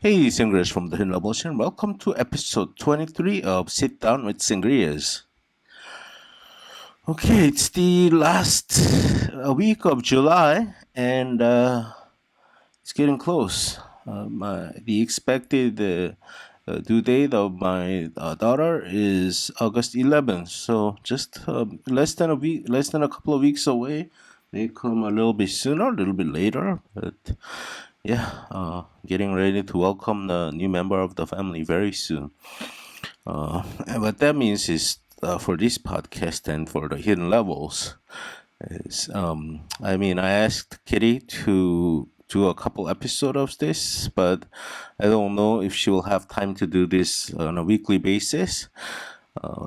Hey, Sangriaz from the Hidden Levels, and welcome to episode 23 of Sit Down with Sangriaz. Okay, it's the last week of July, and it's getting close. The expected due date of my daughter is August 11th, so just less than a week, less than a couple of weeks away. They come a little bit sooner, a little bit later, but yeah, getting ready to welcome the new member of the family very soon. And what that means is for this podcast and for the hidden levels is I asked Kitty to do a couple episodes of this, but I don't know if she will have time to do this on a weekly basis.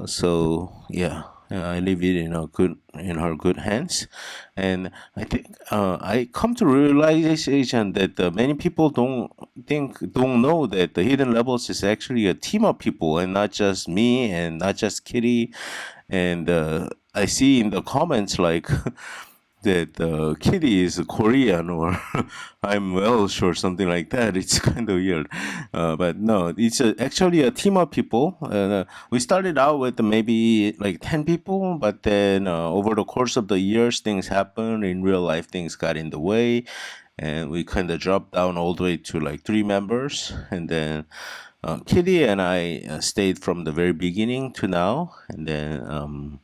So yeah, I leave it in her good hands, and I think I come to realization that many people don't know that the hidden levels is actually a team of people and not just me and not just Kitty, and I see in the comments like that Kitty is Korean or I'm Welsh or something like that. It's kind of weird. But no, it's actually a team of people. We started out with maybe like 10 people, but then over the course of the years, things happen. In real life, things got in the way. And we kind of dropped down all the way to like three members. And then Kitty and I stayed from the very beginning to now. And then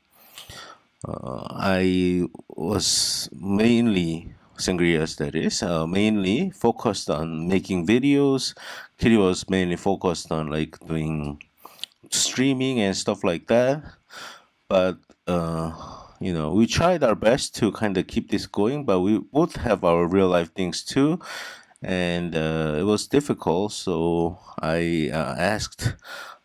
I was mainly Sangrias, that is, mainly focused on making videos. Kitty was mainly focused on like doing streaming and stuff like that. But we tried our best to kind of keep this going. But we both have our real life things too, and it was difficult. So I asked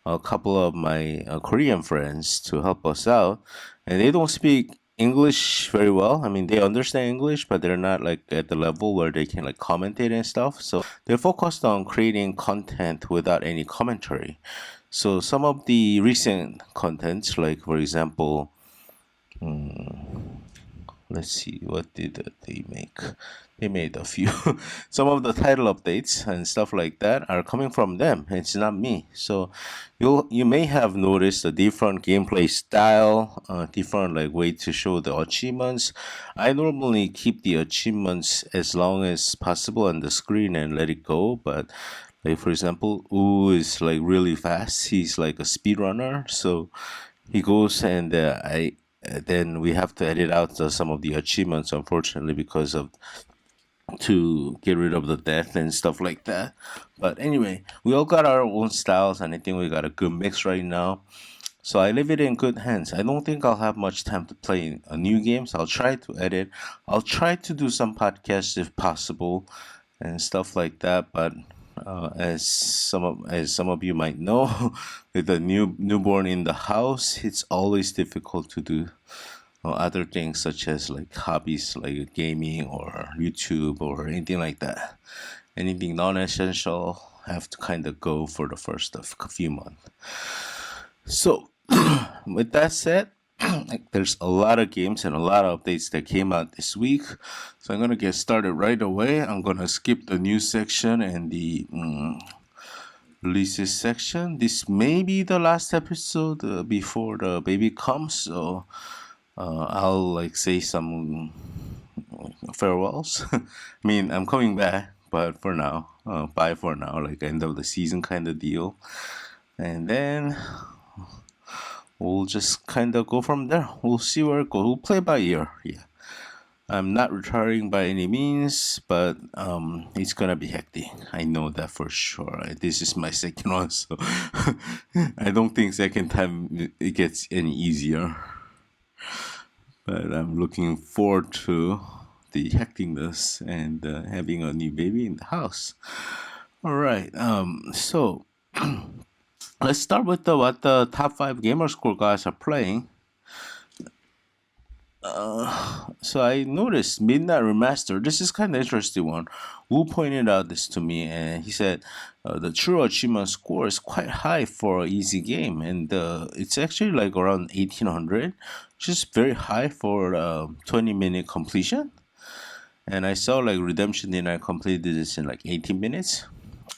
a couple of my Korean friends to help us out, and they don't speak English very well. I mean, they understand English, but they're not like at the level where they can like commentate and stuff. So they're focused on creating content without any commentary. So some of the recent contents, like for example, let's see, what did they make? They made a few. Some of the title updates and stuff like that are coming from them. It's not me. So you may have noticed a different gameplay style, different like way to show the achievements. I normally keep the achievements as long as possible on the screen and let it go. But like for example, Wu is like really fast. He's like a speedrunner. So he goes and I then we have to edit out some of the achievements, unfortunately, because of to get rid of the death and stuff like that. But anyway, we all got our own styles, and I think we got a good mix right now. So I leave it in good hands. I don't think I'll have much time to play new games. I'll try to edit. I'll try to do some podcasts if possible, and stuff like that. But as some of you might know, with a newborn in the house, it's always difficult to do other things such as like hobbies like gaming or YouTube or anything like that. Anything non-essential have to kind of go for the first of a few months. So with that said, like there's a lot of games and a lot of updates that came out this week. So I'm gonna get started right away. I'm gonna skip the news section and the releases section. This may be the last episode before the baby comes, so I'll like say some farewells. I mean, I'm coming back, but for now, bye for now, like end of the season kind of deal. And then we'll just kind of go from there. We'll see where it goes. We'll play by ear. Yeah. I'm not retiring by any means, but it's gonna be hectic. I know that for sure. This is my second one, so I don't think second time it gets any easier. But I'm looking forward to the hecticness and having a new baby in the house. All right. So let's start with what the top five gamer score guys are playing. So I noticed Midnight Remaster. This is kind of interesting one. Wu pointed out this to me, and he said the true achievement score is quite high for an easy game, and it's actually like around 1800, which is very high for 20-minute completion. And I saw like Redemption Did I completed this in like 18 minutes.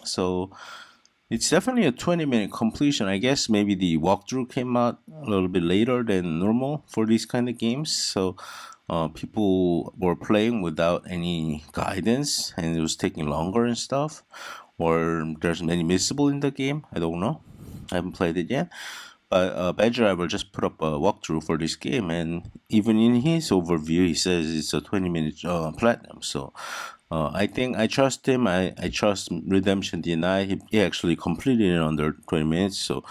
So it's definitely a 20-minute completion. I guess maybe the walkthrough came out a little bit later than normal for these kind of games. So people were playing without any guidance and it was taking longer and stuff. Or there's many missable in the game. I don't know. I haven't played it yet. But Bad Driver just put up a walkthrough for this game, and even in his overview, he says it's a 20-minute platinum. So I think I trust him. I trust Redemption Deny. He actually completed it under 20 minutes. So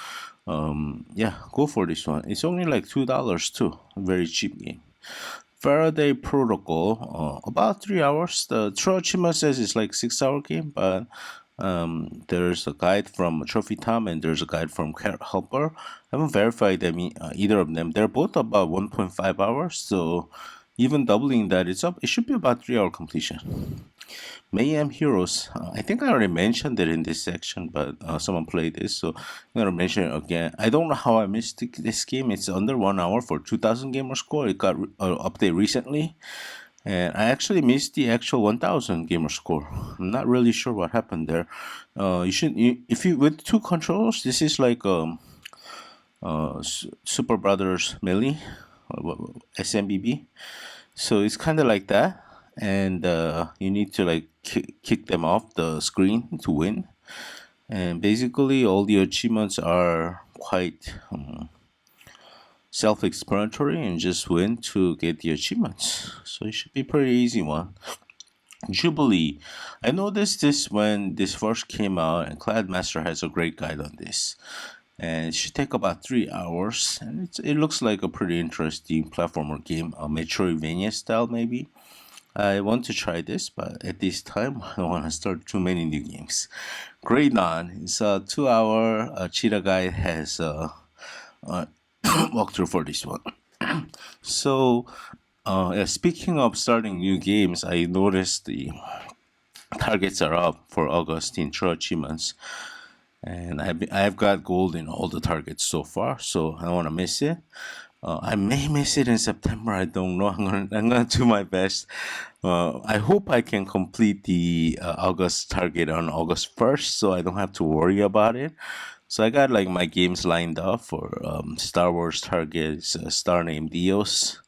yeah, go for this one. It's only like $2 too. Very cheap game. Faraday Protocol, about 3 hours. The Trochima says it's like 6 hour game, but there's a guide from Trophy Tom and there's a guide from Carrot Helper. I haven't verified them either of them. They're both about 1.5 hours, so even doubling that, it's up. It should be about 3 hour completion. Mayhem Heroes. I think I already mentioned it in this section, but someone played this, so I'm gonna mention it again. I don't know how I missed this game. It's under 1 hour for 2,000 gamer score. It got update recently, and I actually missed the actual 1,000 gamer score. I'm not really sure what happened there. If you with two controllers, this is like Super Brothers Melee, SMBB. So it's kind of like that, and you need to like kick them off the screen to win. And basically, all the achievements are quite self-explanatory, and just win to get the achievements. So it should be pretty easy one. Jubilee. I noticed this when this first came out, and Cladmaster has a great guide on this. And it should take about 3 hours, and it looks like a pretty interesting platformer game, a Metroidvania style maybe. I want to try this, but at this time, I don't want to start too many new games. Great On is a 2 hour. Cheetah Guide has a walkthrough for this one. So, yeah, speaking of starting new games, I noticed the targets are up for August in True Achievements. And I've got gold in all the targets so far, so I don't want to miss it. I may miss it in September. I don't know. I'm gonna do my best. I hope I can complete the August target on August 1st, so I don't have to worry about it. So I got like my games lined up for Star Wars targets, Star Named Dios.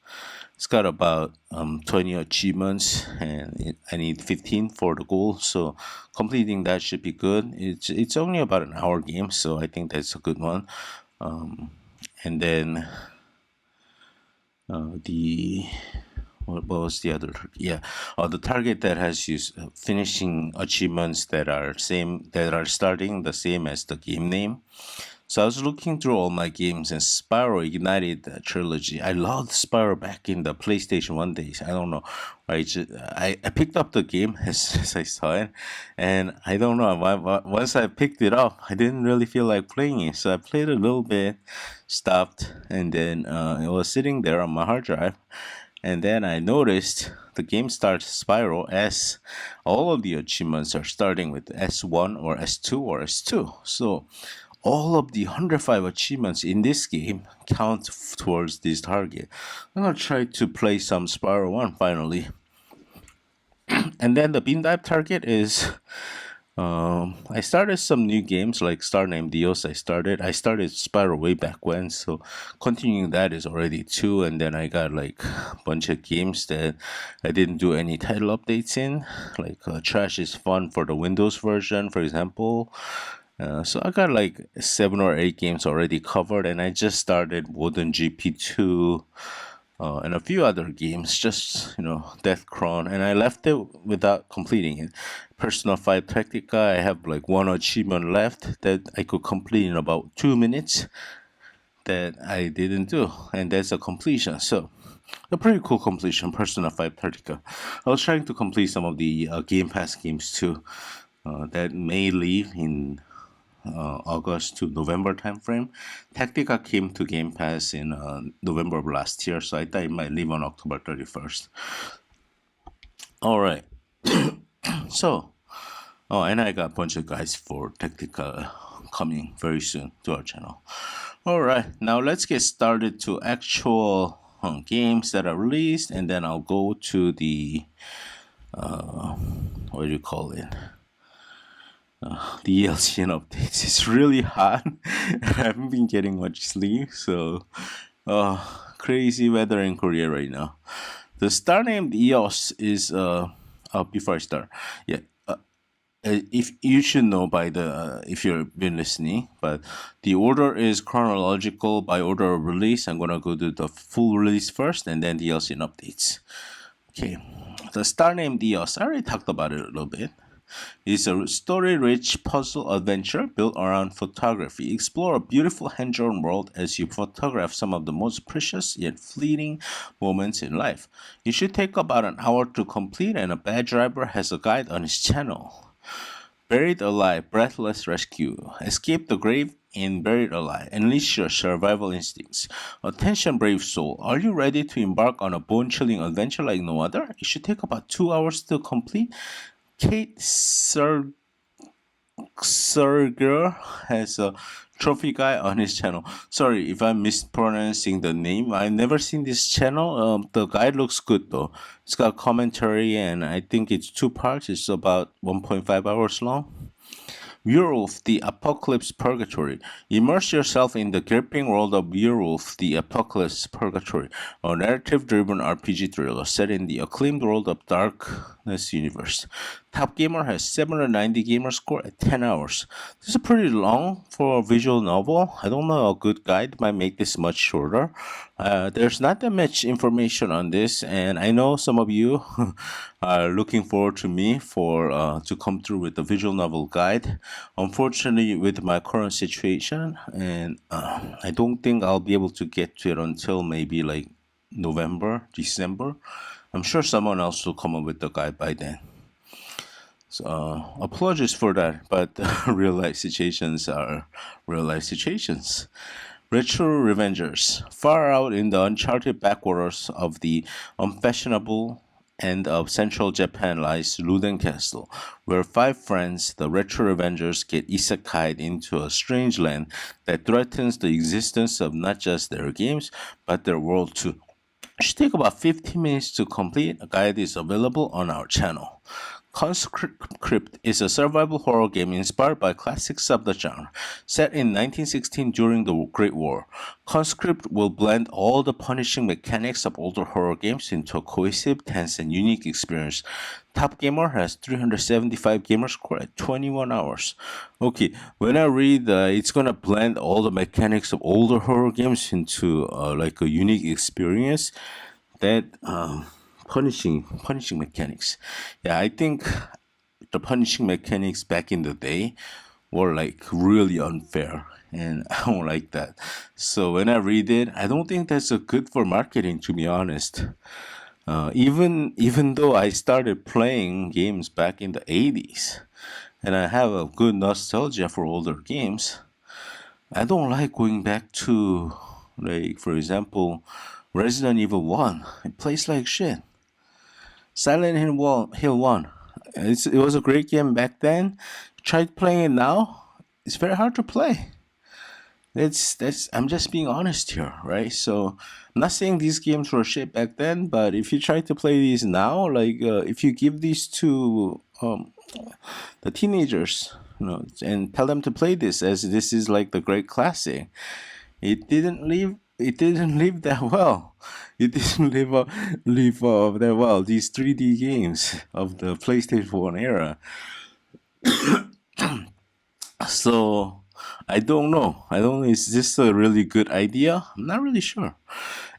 It's got about 20 achievements, and I need 15 for the goal. So completing that should be good. It's only about an hour game, so I think that's a good one. And then the what was the other? Yeah, the target that has used finishing achievements that are starting the same as the game name. So I was looking through all my games, and Spyro ignited the trilogy. I loved Spyro back in the PlayStation 1 days. I don't know. I picked up the game as I saw it, and I don't know. Once I picked it up, I didn't really feel like playing it. So I played a little bit, stopped, and then it was sitting there on my hard drive. And then I noticed the game starts Spyro S. All of the achievements are starting with S1 or S2 or S2. So all of the 105 achievements in this game count towards this target. I'm gonna try to play some Spyro 1 finally. And then the beam dive target is I started some new games like Star Named Dios. I started Spyro way back when, so continuing that is already two. And then I got like a bunch of games that I didn't do any title updates in, like Trash is Fun for the Windows version, for example. So I got like 7 or 8 games already covered, and I just started Wooden GP2 and a few other games, just Death Crown, and I left it without completing it. Persona 5 Tactica, I have like one achievement left that I could complete in about 2 minutes that I didn't do, and that's a completion. So a pretty cool completion, Persona 5 Tactica. I was trying to complete some of the Game Pass games too that may leave in August to November timeframe. Tactica came to Game Pass in November of last year, so I thought it might leave on October 31st. All right. So, and I got a bunch of guys for Tactica coming very soon to our channel. All right, now let's get started to actual games that are released, and then I'll go to the what do you call it? DLC and updates. It's really hot. I haven't been getting much sleep, so crazy weather in Korea right now. The star named EOS is before I start, yeah. If you should know by the if you've been listening, but the order is chronological by order of release. I'm gonna go to the full release first, and then DLC and updates. Okay, the star named EOS. I already talked about it a little bit. It's a story-rich puzzle adventure built around photography. Explore a beautiful hand-drawn world as you photograph some of the most precious yet fleeting moments in life. It should take about an hour to complete, and a bad driver has a guide on his channel. Buried Alive, Breathless Rescue. Escape the grave in Buried Alive. Unleash your survival instincts. Attention, brave soul. Are you ready to embark on a bone-chilling adventure like no other? It should take about 2 hours to complete. Kate Serger has a trophy guy on his channel. Sorry if I'm mispronouncing the name. I've never seen this channel. The guide looks good though. It's got commentary and I think it's 2 parts. It's about 1.5 hours long. Werewolf, the Apocalypse Purgatory. Immerse yourself in the gripping world of Werewolf, the Apocalypse Purgatory, a narrative-driven RPG thriller set in the acclaimed world of Darkness Universe. Top Gamer has 790 gamer score at 10 hours. This is pretty long for a visual novel. I don't know, a good guide might make this much shorter. There's not that much information on this, and I know some of you are looking forward to me to come through with the visual novel guide. Unfortunately, with my current situation, and I don't think I'll be able to get to it until maybe like November, December. I'm sure someone else will come up with the guide by then. So apologies for that, but real life situations are real life situations. Retro Revengers. Far out in the uncharted backwaters of the unfashionable end of central Japan lies Luden Castle, where 5 friends, the Retro Revengers, get isekai'd into a strange land that threatens the existence of not just their games, but their world too. It should take about 15 minutes to complete. A guide is available on our channel. Conscript is a survival horror game inspired by classics of the genre. Set in 1916 during the Great War, Conscript will blend all the punishing mechanics of older horror games into a cohesive, tense, and unique experience. Top Gamer has 375 gamer score at 21 hours. Okay, when I read it's gonna blend all the mechanics of older horror games into like a unique experience, that punishing mechanics. Yeah, I think the punishing mechanics back in the day were like really unfair, and I don't like that. So when I read it, I don't think that's a good for marketing, to be honest. Even though I started playing games back in the 80s, and I have a good nostalgia for older games, I don't like going back to, like, for example, Resident Evil 1. It plays like shit. Silent Hill 1. It was a great game back then. Tried playing it now. It's very hard to play. I'm just being honest here, right? So I'm not saying these games were shit back then, but if you try to play these now, like if you give these to the teenagers, and tell them to play this as this is like the great classic, it didn't live that well. It didn't live that well. These 3D games of the PlayStation 1 era. So I don't know. Is this a really good idea? I'm not really sure.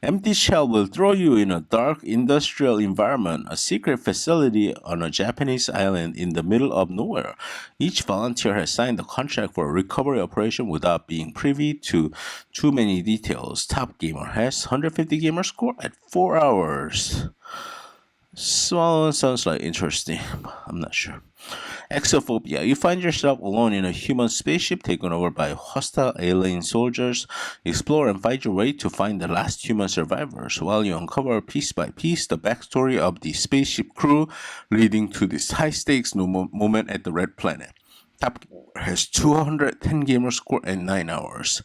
Empty Shell will throw you in a dark industrial environment, a secret facility on a Japanese island in the middle of nowhere. Each volunteer has signed a contract for a recovery operation without being privy to too many details. Top Gamer has 150 gamer score at 4 hours. So sounds like interesting. I'm not sure. Exophobia. You find yourself alone in a human spaceship taken over by hostile alien soldiers. Explore and fight your way to find the last human survivors while you uncover piece by piece the backstory of the spaceship crew, leading to this high-stakes moment at the Red Planet. Top Gamer has 210 gamer score and 9 hours.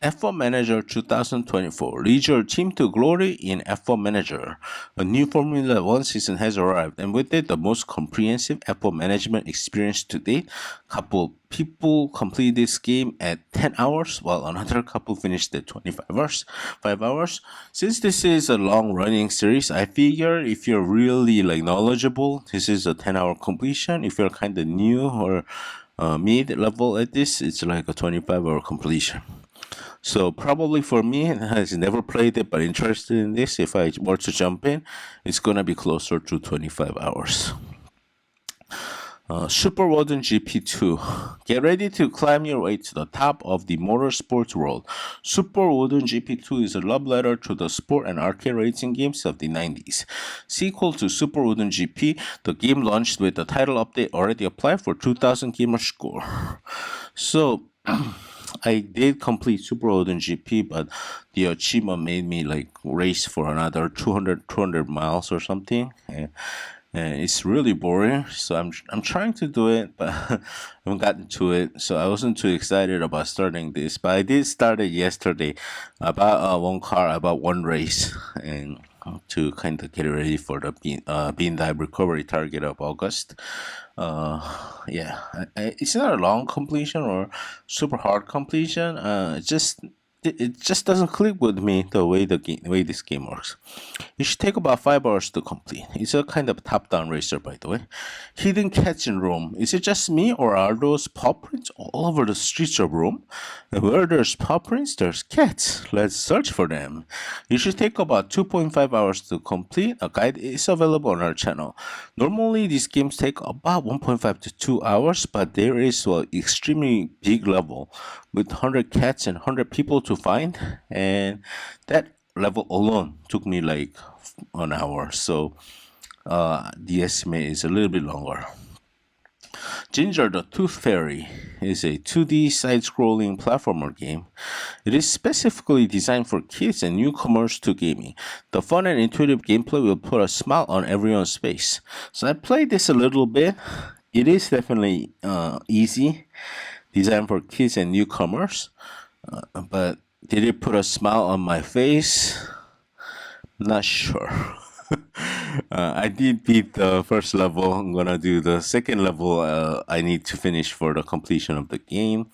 F1 Manager 2024. Lead your team to glory in F1 Manager. A new Formula One season has arrived, and with it, the most comprehensive F1 management experience to date. Couple people completed this game at 10 hours, while another couple finished at 25 hours. 5 hours. Since this is a long-running series, I figure if you're really knowledgeable, this is a 10-hour completion. If you're kind of new or mid-level at this, it's like a 25-hour completion. So probably for me, has never played it but interested in this, if I were to jump in, it's gonna be closer to 25 hours. Super Warden GP2. Get ready to climb your way to the top of the motorsports world. Super Warden GP2 is a love letter to the sport and arcade racing games of the 90s. Sequel to Super Warden GP, the game launched with the title update already applied for 2000 gamer score. So, I did complete Super Odin GP, but the achievement made me race for another 200 miles or something. And it's really boring, so I'm trying to do it, but I haven't gotten to it. So I wasn't too excited about starting this, but I did start it yesterday about one race, and to kind of get ready for the bean dive recovery target of August. Yeah, it's not a long completion or super hard completion. It just doesn't click with me the way this game works. It should take about 5 hours to complete. It's a kind of top-down racer, by the way. Hidden cats in Rome. Is it just me, or are those paw prints all over the streets of Rome? And where there's paw prints, there's cats. Let's search for them. It should take about 2.5 hours to complete. A guide is available on our channel. Normally, these games take about 1.5 to 2 hours, but there is an extremely big level with 100 cats and 100 people to find, and that level alone took me an hour, so the estimate is a little bit longer. Ginger the Tooth Fairy is a 2D side-scrolling platformer game. It is specifically designed for kids and newcomers to gaming. The fun and intuitive gameplay will put a smile on everyone's face. So I played this a little bit. It is definitely easy, designed for kids and newcomers, but did it put a smile on my face? Not sure. I did beat the first level. I'm gonna do the second level. I need to finish for the completion of the game.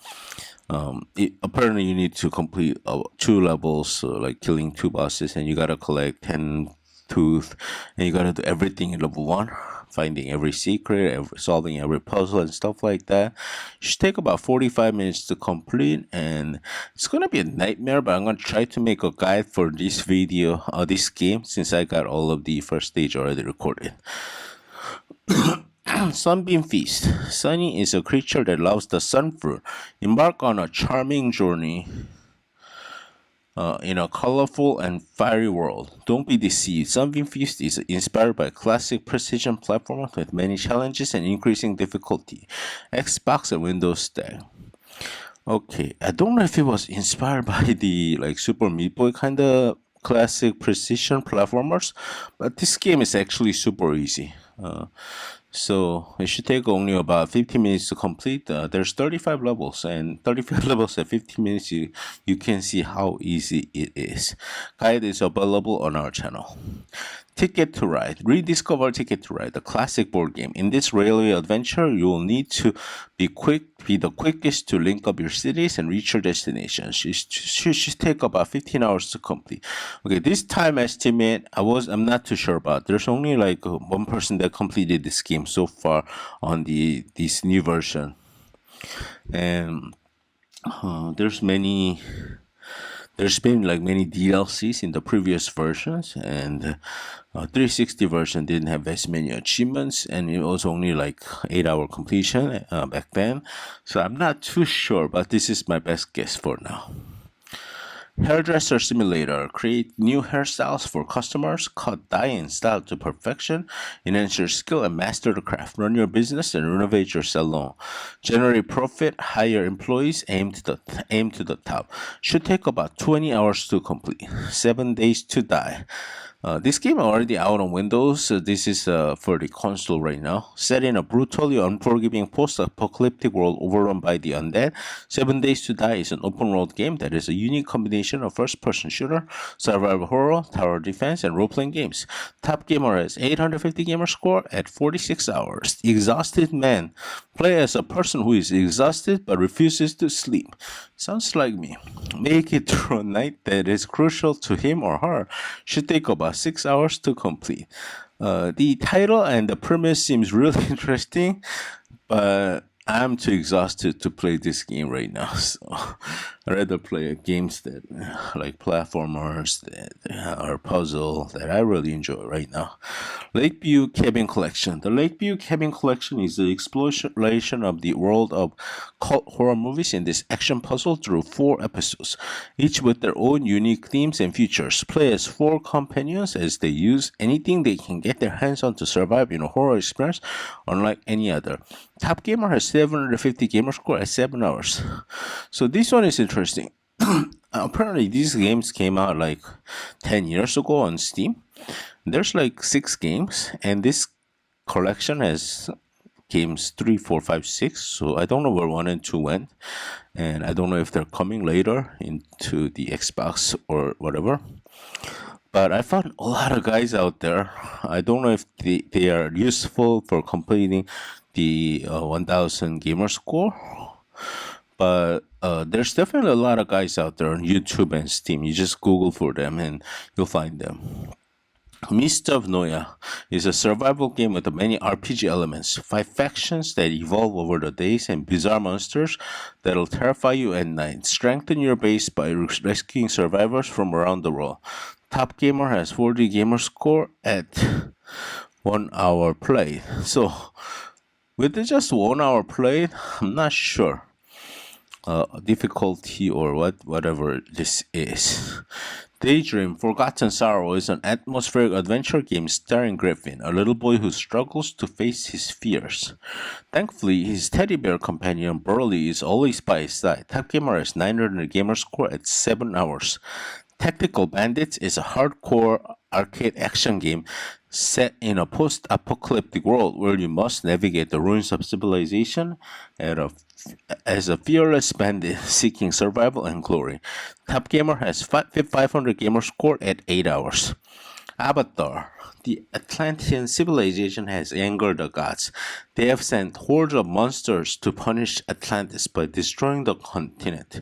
Apparently, you need to complete 2 levels, like killing 2 bosses, and you gotta collect 10 tooth, and you gotta do everything in level 1. Finding every secret, solving every puzzle and stuff like that. It should take about 45 minutes to complete, and it's gonna be a nightmare, but I'm gonna try to make a guide for this video, this game, since I got all of the first stage already recorded. Sunbeam Feast. Sunny is a creature that loves the sun fruit. Embark on a charming journey in a colorful and fiery world. Don't be deceived. Sunbeam Feast is inspired by classic precision platformer with many challenges and increasing difficulty. Xbox and Windows stack. Okay, I don't know if it was inspired by the Super Meat Boy kind of classic precision platformers, but this game is actually super easy. So it should take only about 15 minutes to complete. There's 35 levels, and 35 levels at 15 minutes, you can see how easy it is. Guide is available on our channel. Ticket to Ride. Rediscover Ticket to Ride, the classic board game. In this railway adventure, you will need to be the quickest to link up your cities and reach your destinations. It should take about 15 hours to complete. Okay, this time estimate, I'm not too sure about. There's only one person that completed this game so far on this new version, and there's been many DLCs in the previous versions, and 360 version didn't have as many achievements, and it was only 8-hour completion back then. So I'm not too sure, but this is my best guess for now. Hairdresser Simulator. Create new hairstyles for customers, cut dye and style to perfection, enhance your skill and master the craft. Run your business and renovate your salon. Generate profit, hire employees, aim to the top. Should take about 20 hours to complete. 7 days to dye. This game already out on Windows. So this is for the console right now. Set in a brutally unforgiving post-apocalyptic world overrun by the undead, 7 Days to Die is an open-world game that is a unique combination of first-person shooter, survival horror, tower defense, and role-playing games. Top Gamer has 850 gamer score at 46 hours. The Exhausted Man. Play as a person who is exhausted but refuses to sleep. Sounds like me. Make it through a night that is crucial to him or her. Should take about 6 hours to complete. The title and the premise seems really interesting, but I'm too exhausted to play this game right now. So I'd rather play games that like platformers that are puzzle that I really enjoy right now. Lakeview Cabin Collection. The Lakeview Cabin Collection is the exploration of the world of cult horror movies in this action puzzle through 4 episodes, each with their own unique themes and features. Play as 4 companions as they use anything they can get their hands on to survive in a horror experience unlike any other. Top Gamer has 750 gamer score at 7 hours. So this one is interesting. Apparently these games came out like 10 years ago on Steam. There's like 6 games, and this collection has games 3, 4, 5, 6. So I don't know where 1 and 2 went, and I don't know if they're coming later into the Xbox or whatever. But I found a lot of guys out there. I don't know if they are useful for completing the 1000 gamer score, but there's definitely a lot of guys out there on YouTube and Steam. You just Google for them and you'll find them. Mist of Noya is a survival game with many RPG elements, 5 factions that evolve over the days, and bizarre monsters that'll terrify you at night. Strengthen your base by rescuing survivors from around the world. Top Gamer has 40 gamer score at 1 hour played. So, with just 1 hour played, I'm not sure difficulty or whatever this is. Daydream Forgotten Sorrow is an atmospheric adventure game starring Griffin, a little boy who struggles to face his fears. Thankfully, his teddy bear companion Burley is always by his side. Top Gamer has 900 gamer score at 7 hours. Tactical Bandits is a hardcore arcade action game set in a post-apocalyptic world where you must navigate the ruins of civilization as a fearless bandit seeking survival and glory. Top Gamer has 500 gamer score at 8 hours. Avatar. The Atlantean civilization has angered the gods. They have sent hordes of monsters to punish Atlantis by destroying the continent.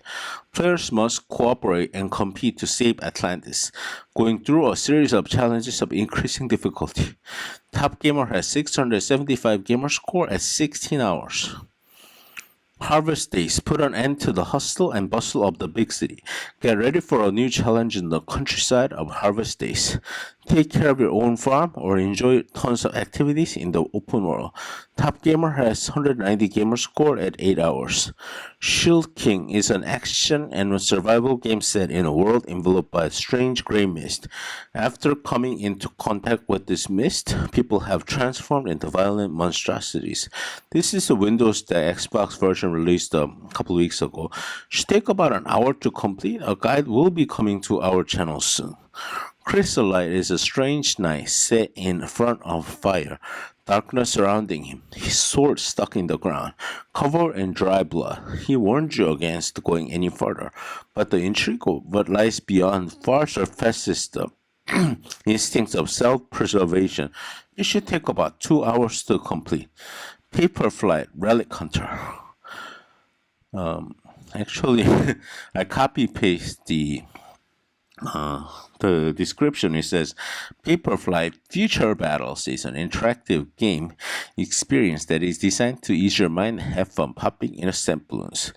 Players must cooperate and compete to save Atlantis, going through a series of challenges of increasing difficulty. Top Gamer has 675 gamer score at 16 hours. Harvest Days put an end to the hustle and bustle of the big city. Get ready for a new challenge in the countryside of Harvest Days. Take care of your own farm or enjoy tons of activities in the open world. Top Gamer has 190 gamer score at 8 hours. Shield King is an action and survival game set in a world enveloped by a strange gray mist. After coming into contact with this mist, people have transformed into violent monstrosities. This is a Windows the Xbox version released a couple weeks ago. Should take about an hour to complete. A guide will be coming to our channel soon. Chrysolite is a strange knight set in front of fire, darkness surrounding him, his sword stuck in the ground, covered in dry blood. He warned you against going any further, but the intrigue of what lies beyond far surpasses the instincts of self-preservation. It should take about 2 hours to complete. Paper Flight Relic Hunter. Actually, I copy-paste the description. It says Paperfly Future Battles is an interactive game experience that is designed to ease your mind and have fun popping innocent balloons.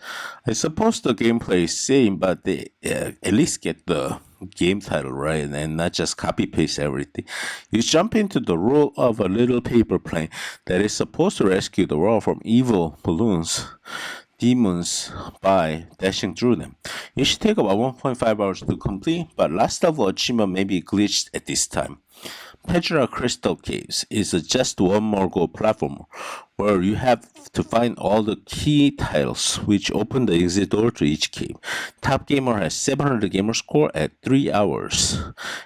I suppose the gameplay is same, but they at least get the game title right and not just copy paste everything. You jump into the role of a little paper plane that is supposed to rescue the world from evil balloons demons by dashing through them. It should take about 1.5 hours to complete, but last level achievement may be glitched at this time. Petra Crystal Caves is a just one more go platformer where you have to find all the key tiles which open the exit door to each cave. Top Gamer has 700 gamer score at 3 hours.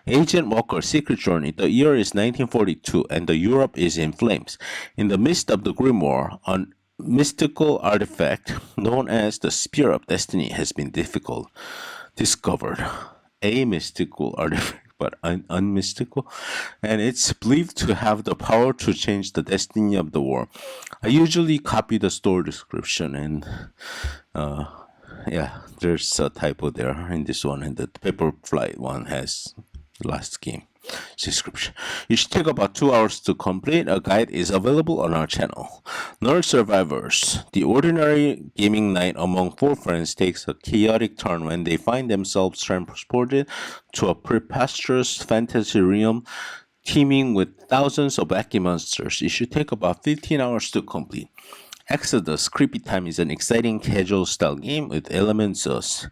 Agent Walker Secret Journey. The year is 1942 and the Europe is in flames. In the midst of the Grim War, a mystical artifact known as the Spear of Destiny has been discovered. A mystical artifact, but unmystical, and it's believed to have the power to change the destiny of the war. I usually copy the store description, and yeah, there's a typo there in this one, and the Paperfly one has last game description. It should take about 2 hours to complete. A guide is available on our channel. Nerd Survivors. The ordinary gaming night among four friends takes a chaotic turn when they find themselves transported to a preposterous fantasy realm teeming with thousands of wacky monsters. It should take about 15 hours to complete. Exodus Creepy Time is an exciting casual style game with elements of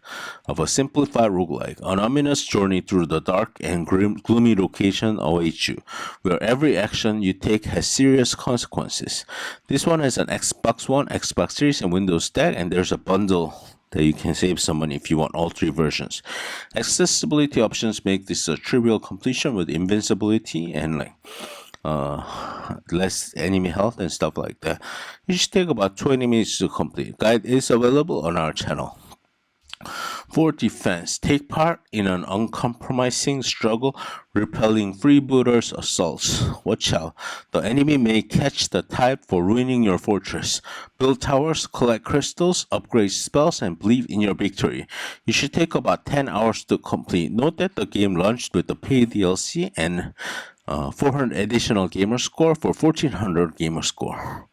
a simplified roguelike. An ominous journey through the dark and gloomy location awaits you, where every action you take has serious consequences. This one has an Xbox One, Xbox Series, and Windows Stack, and there's a bundle that you can save some money if you want all three versions. Accessibility options make this a trivial completion with invincibility and less enemy health and stuff like that. It should take about 20 minutes to complete. Guide is available on our channel. For defense, take part in an uncompromising struggle, repelling freebooters' assaults. Watch out, the enemy may catch the tide for ruining your fortress. Build towers, collect crystals, upgrade spells, and believe in your victory. It should take about 10 hours to complete. Note that the game launched with the paid DLC and 400 additional gamer score for 1400 gamer score.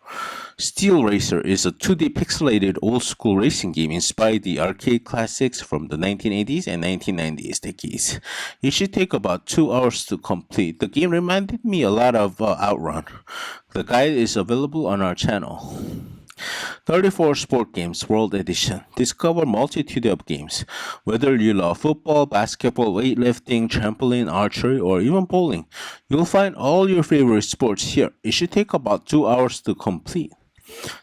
Steel Racer is a 2D pixelated old school racing game inspired the arcade classics from the 1980s and 1990s decades. It should take about 2 hours to complete. The game reminded me a lot of Outrun. The guide is available on our channel. 34 Sport Games World Edition. Discover multitude of games. Whether you love football, basketball, weightlifting, trampoline, archery, or even bowling, you'll find all your favorite sports here. It should take about 2 hours to complete.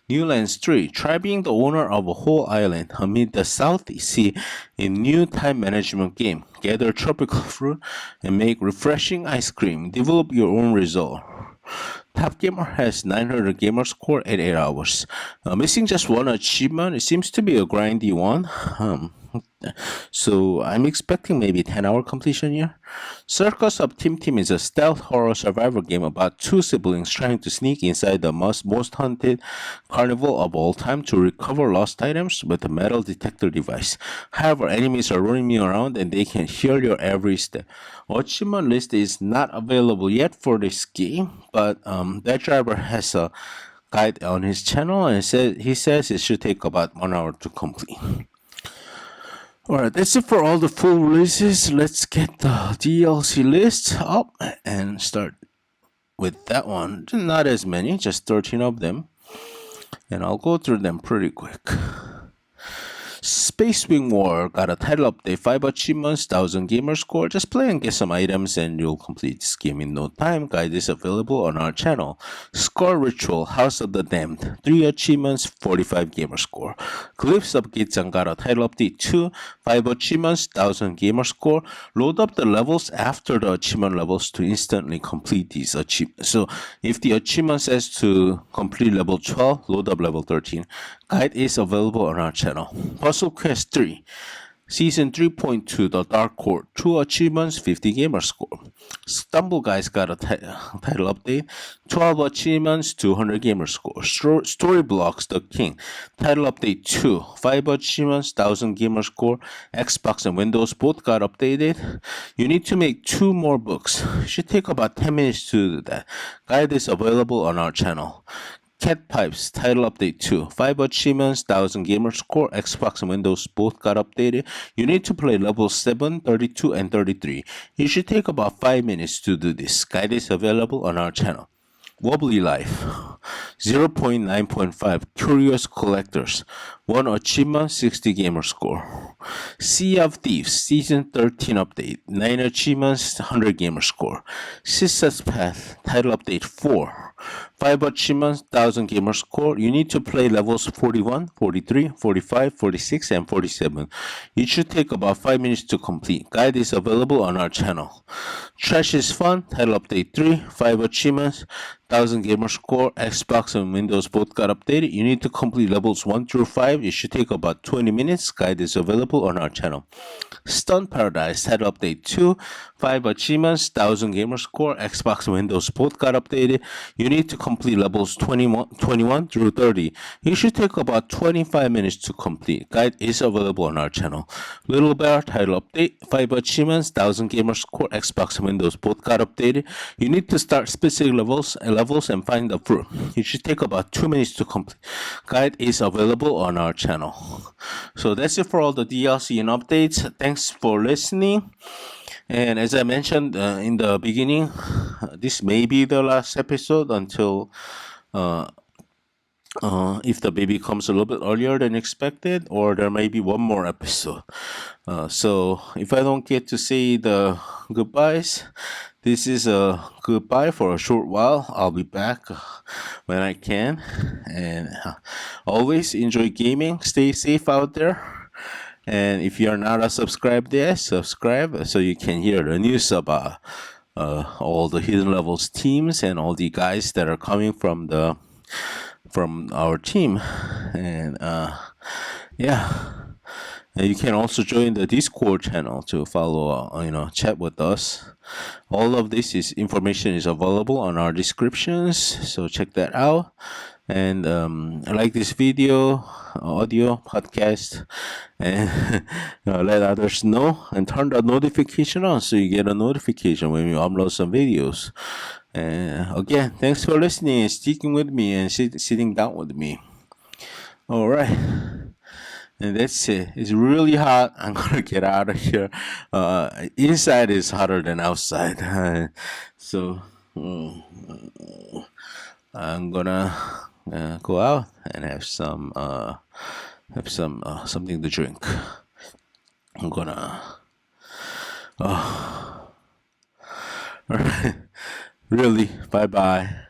Newlands 3. Try being the owner of a whole island amid the South Sea in new time management game. Gather tropical fruit and make refreshing ice cream. Develop your own resort. Top Gamer has 900 gamer score at 8 hours. Missing just one achievement. It seems to be a grindy one. So I'm expecting maybe 10-hour completion here. Circus of Tim Tim is a stealth horror survival game about two siblings trying to sneak inside the most haunted carnival of all time to recover lost items with a metal detector device. However, enemies are roaming around and they can hear your every step. Achievement list is not available yet for this game, but that driver has a guide on his channel and he says it should take about 1 hour to complete. Alright, that's it for all the full releases. Let's get the DLC list up and start with that one. Not as many, just 13 of them. And I'll go through them pretty quick. Space Wing War got a title update, 5 achievements, 1000 gamer score. Just play and get some items and you'll complete this game in no time. Guide is available on our channel. Score Ritual, House of the Damned, 3 achievements, 45 gamer score. Glyphs of Gitsan got a title update 2, 5 achievements, 1000 gamer score. Load up the levels after the achievement levels to instantly complete these achievements. So if the achievement says to complete level 12, load up level 13. Guide is available on our channel. Puzzle Quest 3, Season 3.2, The Dark Court, 2 achievements, 50 gamer score. Stumble Guys got a title update, 12 achievements, 200 gamer score. Story Blocks, The King, title update 2, 5 achievements, 1000 gamer score. Xbox and Windows both got updated. You need to make 2 more books. It should take about 10 minutes to do that. Guide is available on our channel. Cat Pipes, title update 2, 5 achievements, 1000 gamer score. Xbox and Windows both got updated. You need to play levels 7, 32, and 33. It should take about 5 minutes to do this. Guide is available on our channel. Wobbly Life, 0.9.5 Curious Collectors, 1 Achievement, 60 Gamer Score. Sea of Thieves Season 13 Update, 9 Achievements, 100 Gamer Score. Sister's Path Title Update 4, 5 Achievements, 1000 Gamer Score. You need to play levels 41, 43, 45, 46, and 47. It should take about 5 minutes to complete. Guide is available on our channel. Trash is Fun Title Update 3, 5 Achievements, 1000 Gamer Score. Xbox and Windows both got updated. You need to complete levels 1 through 5. It should take about 20 minutes. Guide is available on our channel. Stunt Paradise Title Update 2, 5 Achievements, 1000 Gamer Score. Xbox and Windows both got updated. You need to complete levels 21 through 30. It should take about 25 minutes to complete. Guide is available on our channel. Little Bear Title Update, 5 Achievements, 1000 Gamer Score. Xbox and Windows both got updated. You need to start specific levels and find the fruit. It should take about 2 minutes to complete. Guide is available on our channel. So that's it for all the DLC and updates. Thanks for listening. And as I mentioned in the beginning, this may be the last episode until if the baby comes a little bit earlier than expected, or there may be one more episode. So if I don't get to say the goodbyes, this is a goodbye for a short while. I'll be back when I can. And always enjoy gaming. Stay safe out there. And if you're not a subscribed yet, subscribe so you can hear the news about all the Hidden Levels teams and all the guys that are coming from our team. And yeah. And you can also join the Discord channel to follow, chat with us. All of this information is available on our descriptions, so check that out. And like this video, audio, podcast, and let others know, and turn the notification on so you get a notification when we upload some videos. And again, thanks for listening and sticking with me and sitting down with me. All right. And that's it. It's really hot. I'm gonna get out of here. Inside is hotter than outside. So I'm gonna go out and have some something to drink. I'm gonna. All right. Really. Bye bye.